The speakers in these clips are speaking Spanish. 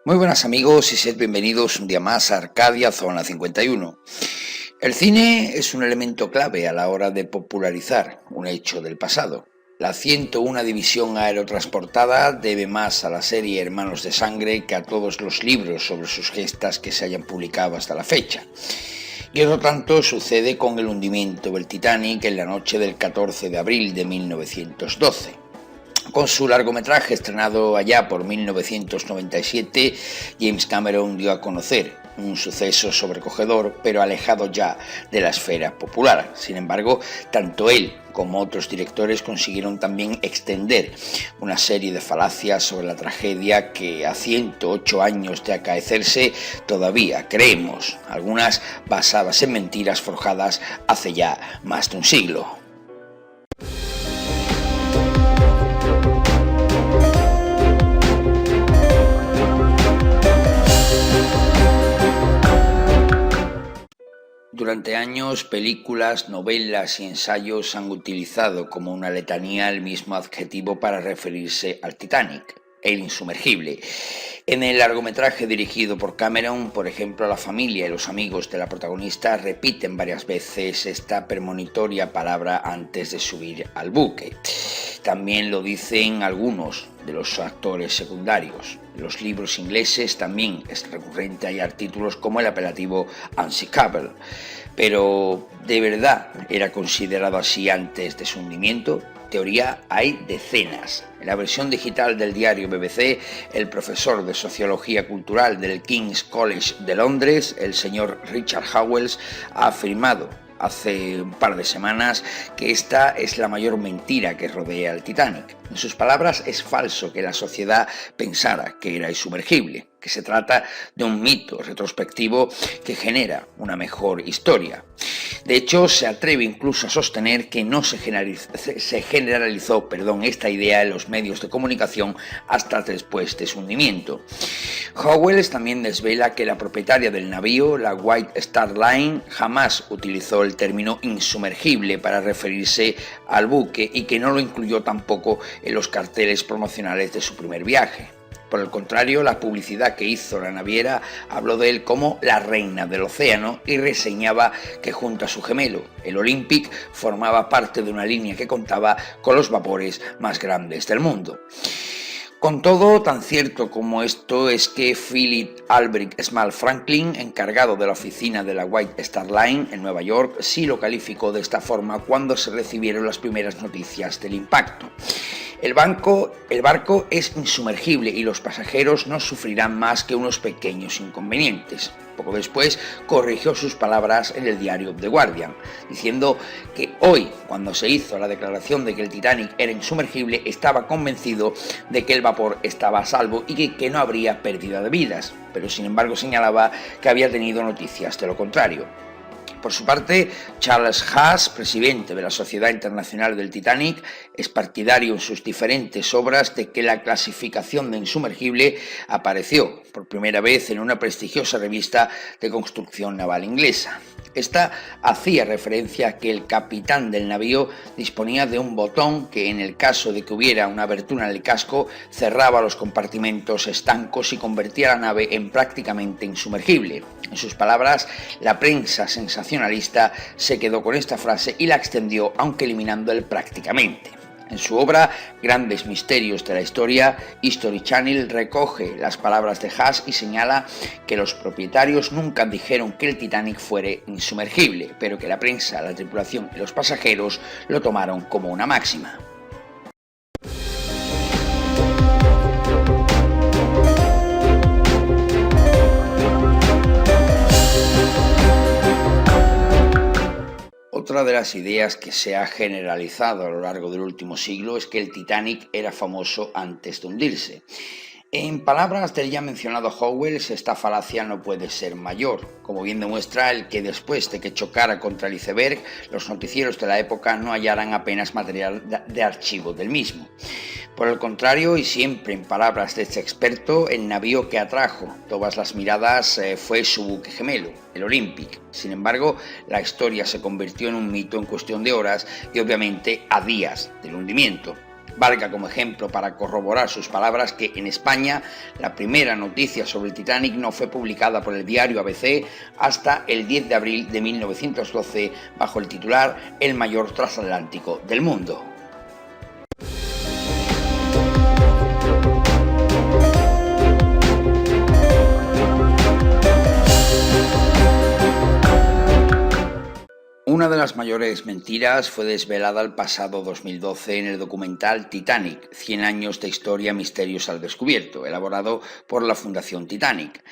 Muy buenas amigos y sed bienvenidos un día más a Arcadia Zona 51. El cine es un elemento clave a la hora de popularizar un hecho del pasado. La 101 División Aerotransportada debe más a la serie Hermanos de Sangre que a todos los libros sobre sus gestas que se hayan publicado hasta la fecha. Y otro tanto sucede con el hundimiento del Titanic en la noche del 14 de abril de 1912. Con su largometraje estrenado allá por 1997, James Cameron dio a conocer un suceso sobrecogedor, pero alejado ya de la esfera popular. Sin embargo, tanto él como otros directores consiguieron también extender una serie de falacias sobre la tragedia que a 108 años de acaecerse todavía creemos, algunas basadas en mentiras forjadas hace ya más de un siglo. Durante años, películas, novelas y ensayos han utilizado como una letanía el mismo adjetivo para referirse al Titanic, el insumergible. En el largometraje dirigido por Cameron, por ejemplo, la familia y los amigos de la protagonista repiten varias veces esta premonitoria palabra antes de subir al buque. También lo dicen algunos de los actores secundarios. En los libros ingleses también es recurrente hallar títulos como el apelativo Unsinkable. Pero, ¿de verdad era considerado así antes de su hundimiento? Teoría hay decenas. En la versión digital del diario BBC, el profesor de Sociología Cultural del King's College de Londres, el señor Richard Howells, ha afirmado hace un par de semanas que esta es la mayor mentira que rodea al Titanic. En sus palabras, es falso que la sociedad pensara que era insumergible, que se trata de un mito retrospectivo que genera una mejor historia. De hecho, se atreve incluso a sostener que no se generalizó esta idea en los medios de comunicación hasta después de su hundimiento. Howells también desvela que la propietaria del navío, la White Star Line, jamás utilizó el término insumergible para referirse al buque y que no lo incluyó tampoco en los carteles promocionales de su primer viaje. Por el contrario, la publicidad que hizo la naviera habló de él como la reina del océano y reseñaba que junto a su gemelo, el Olympic, formaba parte de una línea que contaba con los vapores más grandes del mundo. Con todo, tan cierto como esto es que Philip Albrecht Small Franklin, encargado de la oficina de la White Star Line en Nueva York, sí lo calificó de esta forma cuando se recibieron las primeras noticias del impacto. El barco es insumergible y los pasajeros no sufrirán más que unos pequeños inconvenientes. Poco después corrigió sus palabras en el diario The Guardian, diciendo que hoy, cuando se hizo la declaración de que el Titanic era insumergible, estaba convencido de que el vapor estaba a salvo y que no habría pérdida de vidas, pero sin embargo señalaba que había tenido noticias de lo contrario. Por su parte, Charles Haas, presidente de la Sociedad Internacional del Titanic, es partidario en sus diferentes obras de que la clasificación de insumergible apareció por primera vez en una prestigiosa revista de construcción naval inglesa. Esta hacía referencia a que el capitán del navío disponía de un botón que, en el caso de que hubiera una abertura en el casco, cerraba los compartimentos estancos y convertía la nave en prácticamente insumergible. En sus palabras, la prensa sensacionalista se quedó con esta frase y la extendió, aunque eliminando el prácticamente. En su obra Grandes Misterios de la Historia, History Channel recoge las palabras de Haas y señala que los propietarios nunca dijeron que el Titanic fuera insumergible, pero que la prensa, la tripulación y los pasajeros lo tomaron como una máxima. Otra de las ideas que se ha generalizado a lo largo del último siglo es que el Titanic era famoso antes de hundirse. En palabras del ya mencionado Howells, esta falacia no puede ser mayor, como bien demuestra el que después de que chocara contra el iceberg, los noticieros de la época no hallaran apenas material de archivo del mismo. Por el contrario, y siempre en palabras de este experto, el navío que atrajo todas las miradas fue su buque gemelo, el Olympic. Sin embargo, la historia se convirtió en un mito en cuestión de horas y obviamente a días del hundimiento. Valga como ejemplo para corroborar sus palabras que en España la primera noticia sobre el Titanic no fue publicada por el diario ABC hasta el 10 de abril de 1912 bajo el titular "El mayor transatlántico del mundo". Una de las mayores mentiras fue desvelada el pasado 2012 en el documental Titanic, 100 años de historia, misterios al descubierto, elaborado por la Fundación Titanic.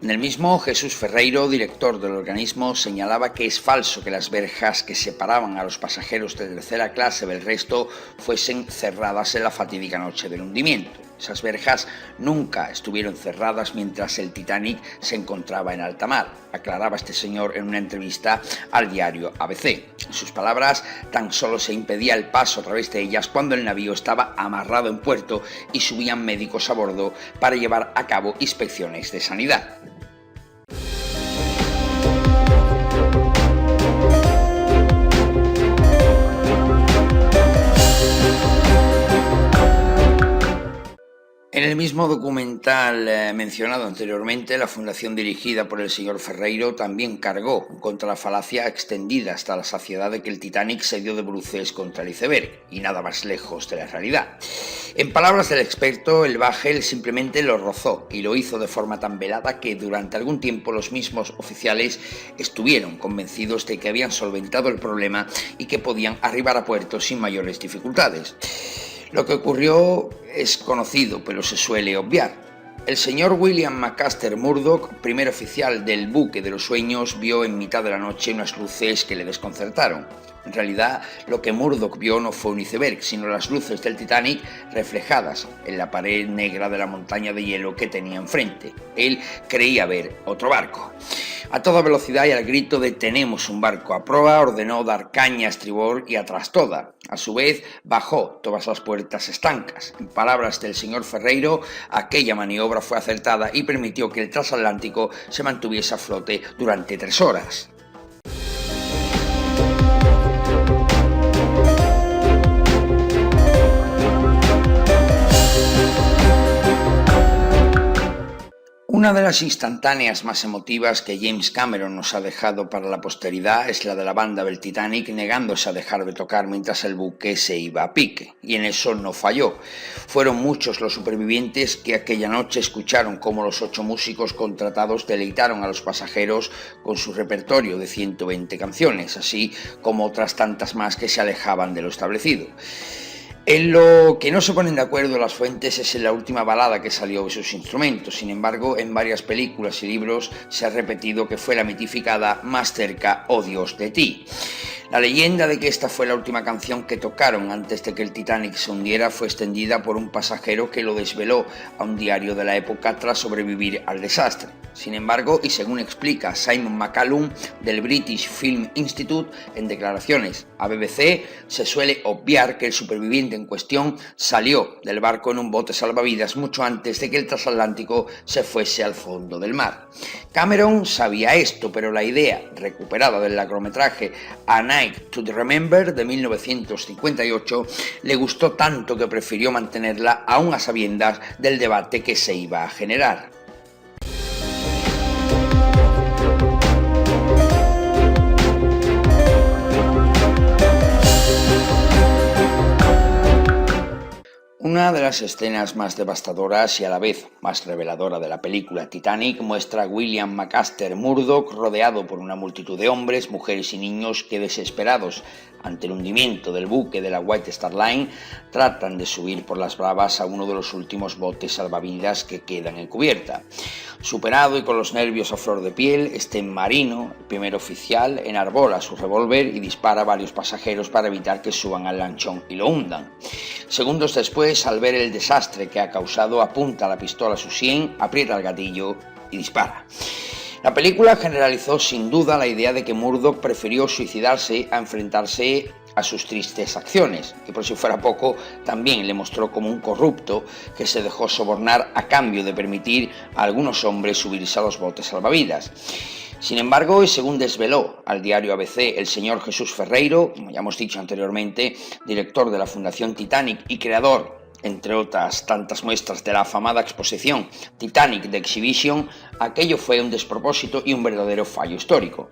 En el mismo, Jesús Ferreiro, director del organismo, señalaba que es falso que las verjas que separaban a los pasajeros de tercera clase del resto fuesen cerradas en la fatídica noche del hundimiento. Esas verjas nunca estuvieron cerradas mientras el Titanic se encontraba en alta mar, aclaraba este señor en una entrevista al diario ABC. En sus palabras, tan solo se impedía el paso a través de ellas cuando el navío estaba amarrado en puerto y subían médicos a bordo para llevar a cabo inspecciones de sanidad. En el mismo documental mencionado anteriormente, la fundación dirigida por el señor Ferreiro también cargó contra la falacia extendida hasta la saciedad de que el Titanic se dio de bruces contra el iceberg, y nada más lejos de la realidad. En palabras del experto, el bajel simplemente lo rozó y lo hizo de forma tan velada que durante algún tiempo los mismos oficiales estuvieron convencidos de que habían solventado el problema y que podían arribar a puerto sin mayores dificultades. Lo que ocurrió es conocido, pero se suele obviar. El señor William McAllister Murdoch, primer oficial del buque de los sueños, vio en mitad de la noche unas luces que le desconcertaron. En realidad, lo que Murdoch vio no fue un iceberg, sino las luces del Titanic reflejadas en la pared negra de la montaña de hielo que tenía enfrente. Él creía ver otro barco. A toda velocidad y al grito de "tenemos un barco a proa", ordenó dar caña a estribor y a trastoda. A su vez, bajó todas las puertas estancas. En palabras del señor Ferreiro, aquella maniobra fue acertada y permitió que el transatlántico se mantuviese a flote durante 3 horas. Una de las instantáneas más emotivas que James Cameron nos ha dejado para la posteridad es la de la banda del Titanic negándose a dejar de tocar mientras el buque se iba a pique, y en eso no falló. Fueron muchos los supervivientes que aquella noche escucharon cómo los 8 músicos contratados deleitaron a los pasajeros con su repertorio de 120 canciones, así como otras tantas más que se alejaban de lo establecido. En lo que no se ponen de acuerdo las fuentes es en la última balada que salió de sus instrumentos. Sin embargo, en varias películas y libros se ha repetido que fue la mitificada "Más cerca, oh Dios, de ti". La leyenda de que esta fue la última canción que tocaron antes de que el Titanic se hundiera fue extendida por un pasajero que lo desveló a un diario de la época tras sobrevivir al desastre. Sin embargo, y según explica Simon McCallum del British Film Institute en declaraciones a BBC, se suele obviar que el superviviente en cuestión salió del barco en un bote salvavidas mucho antes de que el transatlántico se fuese al fondo del mar. Cameron sabía esto, pero la idea, recuperada del largometraje A Night to Remember de 1958, le gustó tanto que prefirió mantenerla aún a sabiendas del debate que se iba a generar. Una de las escenas más devastadoras y a la vez más reveladora de la película Titanic muestra a William McAllister Murdoch rodeado por una multitud de hombres, mujeres y niños que, desesperados ante el hundimiento del buque de la White Star Line, tratan de subir por las bravas a uno de los últimos botes salvavidas que quedan en cubierta. Superado y con los nervios a flor de piel, este marino, el primer oficial, enarbola su revólver y dispara a varios pasajeros para evitar que suban al lanchón y lo hundan. Segundos después, al ver el desastre que ha causado, apunta la pistola a su sien, aprieta el gatillo y dispara. La película generalizó sin duda la idea de que Murdoch prefirió suicidarse a enfrentarse a sus tristes acciones, y por si fuera poco, también le mostró como un corrupto que se dejó sobornar a cambio de permitir a algunos hombres subirse a los botes salvavidas. Sin embargo, y según desveló al diario ABC el señor Jesús Ferreiro, como ya hemos dicho anteriormente, director de la Fundación Titanic y creador, entre otras tantas muestras, de la afamada exposición Titanic The Exhibition, aquello fue un despropósito y un verdadero fallo histórico.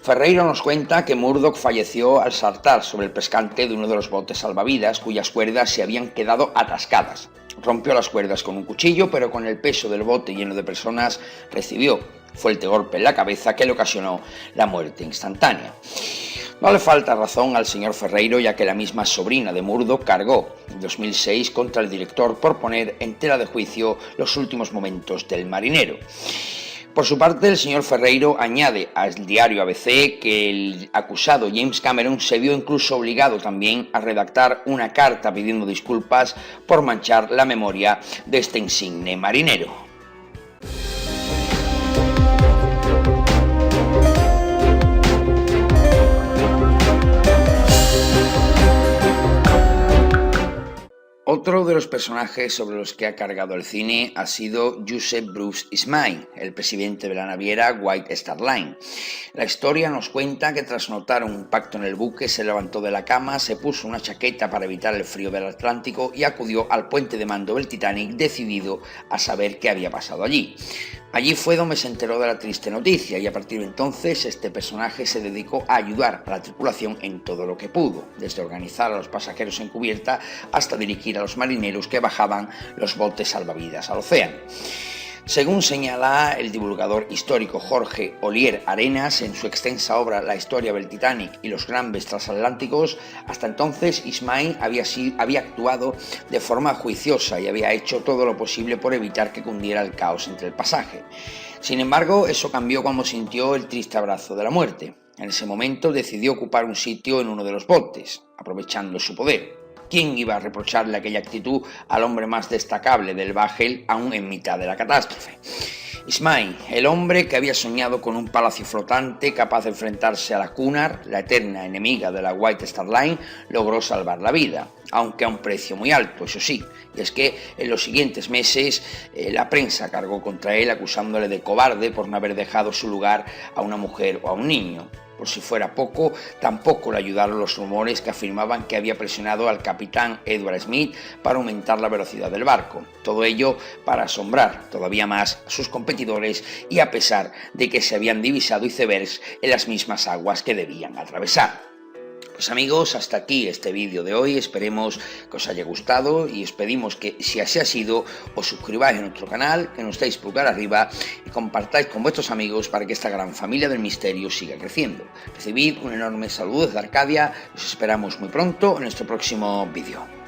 Ferreiro nos cuenta que Murdoch falleció al saltar sobre el pescante de uno de los botes salvavidas cuyas cuerdas se habían quedado atascadas. Rompió las cuerdas con un cuchillo, pero con el peso del bote lleno de personas recibió fuerte golpe en la cabeza que le ocasionó la muerte instantánea. No le falta razón al señor Ferreiro, ya que la misma sobrina de Murdoch cargó en 2006 contra el director por poner en tela de juicio los últimos momentos del marinero. Por su parte, el señor Ferreiro añade al diario ABC que el acusado James Cameron se vio incluso obligado también a redactar una carta pidiendo disculpas por manchar la memoria de este insigne marinero. Otro de los personajes sobre los que ha cargado el cine ha sido Joseph Bruce Ismay, el presidente de la naviera White Star Line. La historia nos cuenta que tras notar un impacto en el buque se levantó de la cama, se puso una chaqueta para evitar el frío del Atlántico y acudió al puente de mando del Titanic decidido a saber qué había pasado allí. Allí fue donde se enteró de la triste noticia y a partir de entonces este personaje se dedicó a ayudar a la tripulación en todo lo que pudo, desde organizar a los pasajeros en cubierta hasta dirigir a los marineros que bajaban los botes salvavidas al océano. Según señala el divulgador histórico Jorge Olier Arenas en su extensa obra La historia del Titanic y los grandes transatlánticos, hasta entonces Ismay había actuado de forma juiciosa y había hecho todo lo posible por evitar que cundiera el caos entre el pasaje. Sin embargo, eso cambió cuando sintió el triste abrazo de la muerte. En ese momento decidió ocupar un sitio en uno de los botes, aprovechando su poder. ¿Quién iba a reprocharle aquella actitud al hombre más destacable del Bagel aún en mitad de la catástrofe? Ismay, el hombre que había soñado con un palacio flotante capaz de enfrentarse a la Cunard, la eterna enemiga de la White Star Line, logró salvar la vida, aunque a un precio muy alto, eso sí, y es que en los siguientes meses la prensa cargó contra él acusándole de cobarde por no haber dejado su lugar a una mujer o a un niño. Por si fuera poco, tampoco le ayudaron los rumores que afirmaban que había presionado al capitán Edward Smith para aumentar la velocidad del barco. Todo ello para asombrar todavía más a sus competidores y a pesar de que se habían divisado icebergs en las mismas aguas que debían atravesar. Pues amigos, hasta aquí este vídeo de hoy, esperemos que os haya gustado y os pedimos que, si así ha sido, os suscribáis a nuestro canal, que nos deis pulgar arriba y compartáis con vuestros amigos para que esta gran familia del misterio siga creciendo. Recibid un enorme saludo desde Arcadia, os esperamos muy pronto en nuestro próximo vídeo.